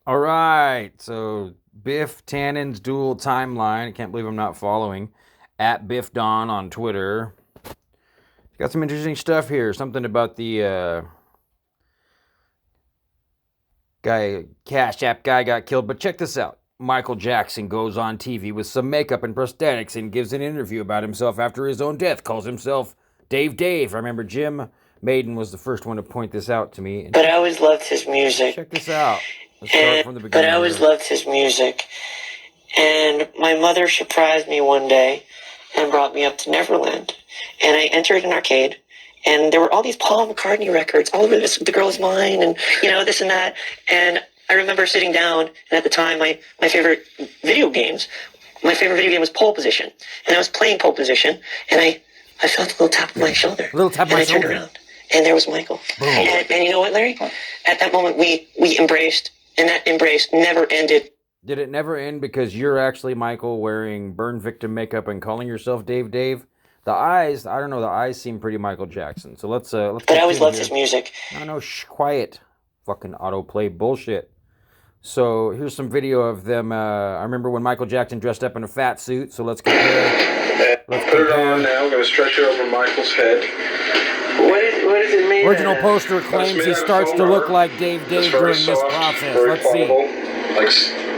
All right, so Biff Tannen's dual timeline. I can't believe I'm not following. At Biff Don on Twitter. Got some interesting stuff here. Something about the guy, Cash App guy got killed. But check this out. Michael Jackson goes on TV with some makeup and prosthetics and gives an interview about himself after his own death. Calls himself Dave. I remember Jim Maiden was the first one to point this out to me. But I always loved his music. Check this out. Let's start from the beginning. But I always loved his music. And my mother surprised me one day and brought me up to Neverland. And I entered an arcade. And there were all these Paul McCartney records, all over this, The Girl Is Mine, and, this and that. And I remember sitting down, and at the time, my favorite video game was Pole Position. And I was playing Pole Position, and I felt a little tap on my shoulder. A little tap on my shoulder. And I turned around, and there was Michael. And you know what, Larry? At that moment, we embraced, and that embrace never ended. Did it never end because you're actually Michael wearing burn victim makeup and calling yourself Dave? The eyes, I don't know, the eyes seem pretty Michael Jackson. So let's But I always loved his music. No, quiet. Fucking autoplay bullshit. So here's some video of them. I remember when Michael Jackson dressed up in a fat suit. So let's compare. Put it on now. I'm going to stretch it over Michael's head. What is it made Original poster claims he starts to look like Dave during this process. Let's see.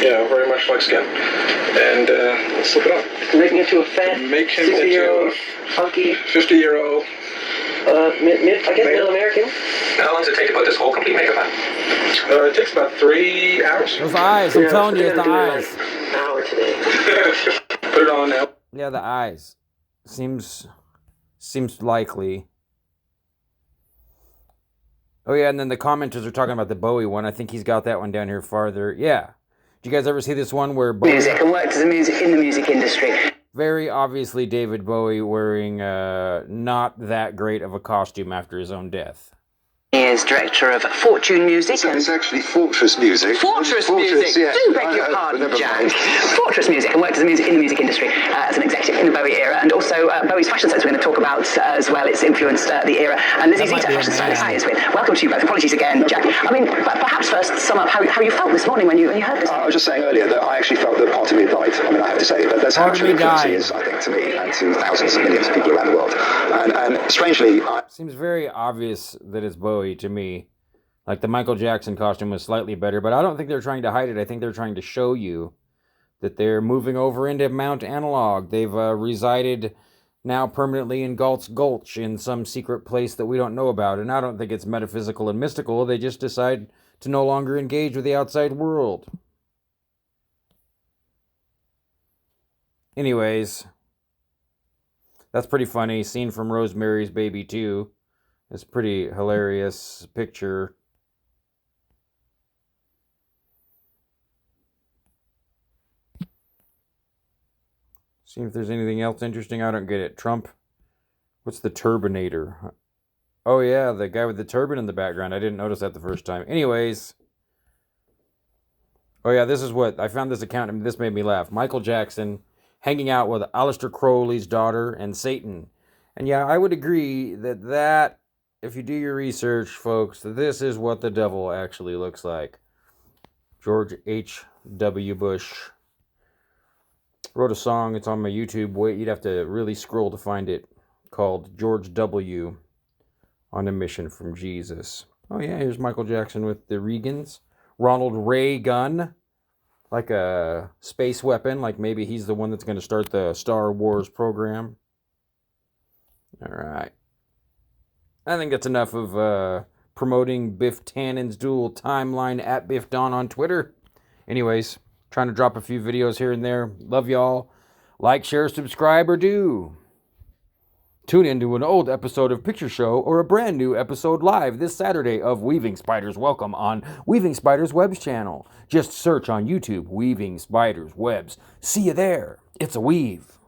Very much like skin. And let's slip it on. Making it to a fat, Make him 60-year-old, into hunky, 50-year-old. Middle American. How long does it take to put this whole complete makeup on? It takes about 3 hours. Those eyes, I'm telling you, it's the eyes. An hour today. Put it on now. Yeah, the eyes. Seems likely. Oh yeah, and then the commenters are talking about the Bowie one. I think he's got that one down here farther. Yeah. Did you guys ever see this one where Bowie... Music and worked as a music in the music industry. Very obviously David Bowie wearing not that great of a costume after his own death. He is director of Fortune Music. It's actually Fortress Music. Fortress Music? Yeah. Do beg your pardon, Jack. Fortress Music, and worked as in the music industry as an executive in the Bowie era, and also Bowie's fashion sense we're going to talk about as well. It's influenced the era. And Lizzie Zeta, fashion stylist, hi, is with. Welcome to you both. Apologies again, Jack. I mean, perhaps first sum up how you felt this morning when you heard this. I was just saying earlier that I actually felt that part of me died. I mean, I have to say, but that's how much influence he is, I think, to me and to thousands and millions of people around the world. And strangely... Seems very obvious that it's Bowie to me. Like the Michael Jackson costume was slightly better, but I don't think they're trying to hide it. I think they're trying to show you that they're moving over into Mount Analog. They've resided now permanently in Galt's Gulch in some secret place that we don't know about. And I don't think it's metaphysical and mystical. They just decide to no longer engage with the outside world. Anyways, that's pretty funny. Scene from Rosemary's Baby 2. It's a pretty hilarious picture. See if there's anything else interesting. I don't get it. Trump. What's the Turbinator? Oh, yeah, the guy with the turban in the background. I didn't notice that the first time. Anyways. Oh, yeah, this is what... I found this account, and this made me laugh. Michael Jackson hanging out with Aleister Crowley's daughter and Satan. And, yeah, I would agree that if you do your research, folks, this is what the devil actually looks like. George H.W. Bush wrote a song. It's on my YouTube. Wait, you'd have to really scroll to find it. Called George W. on a Mission from Jesus. Oh yeah, here's Michael Jackson with the Regans. Ronald Reagan, like a space weapon. Like maybe he's the one that's going to start the Star Wars program. All right. I think that's enough of promoting Biff Tannen's dual timeline at Biff Don on Twitter. Anyways. Trying to drop a few videos here and there. Love y'all. Like, share, subscribe, or do. Tune into an old episode of Picture Show or a brand new episode live this Saturday of Weaving Spiders Welcome on Weaving Spiders Webs channel. Just search on YouTube, Weaving Spiders Webs. See you there. It's a weave.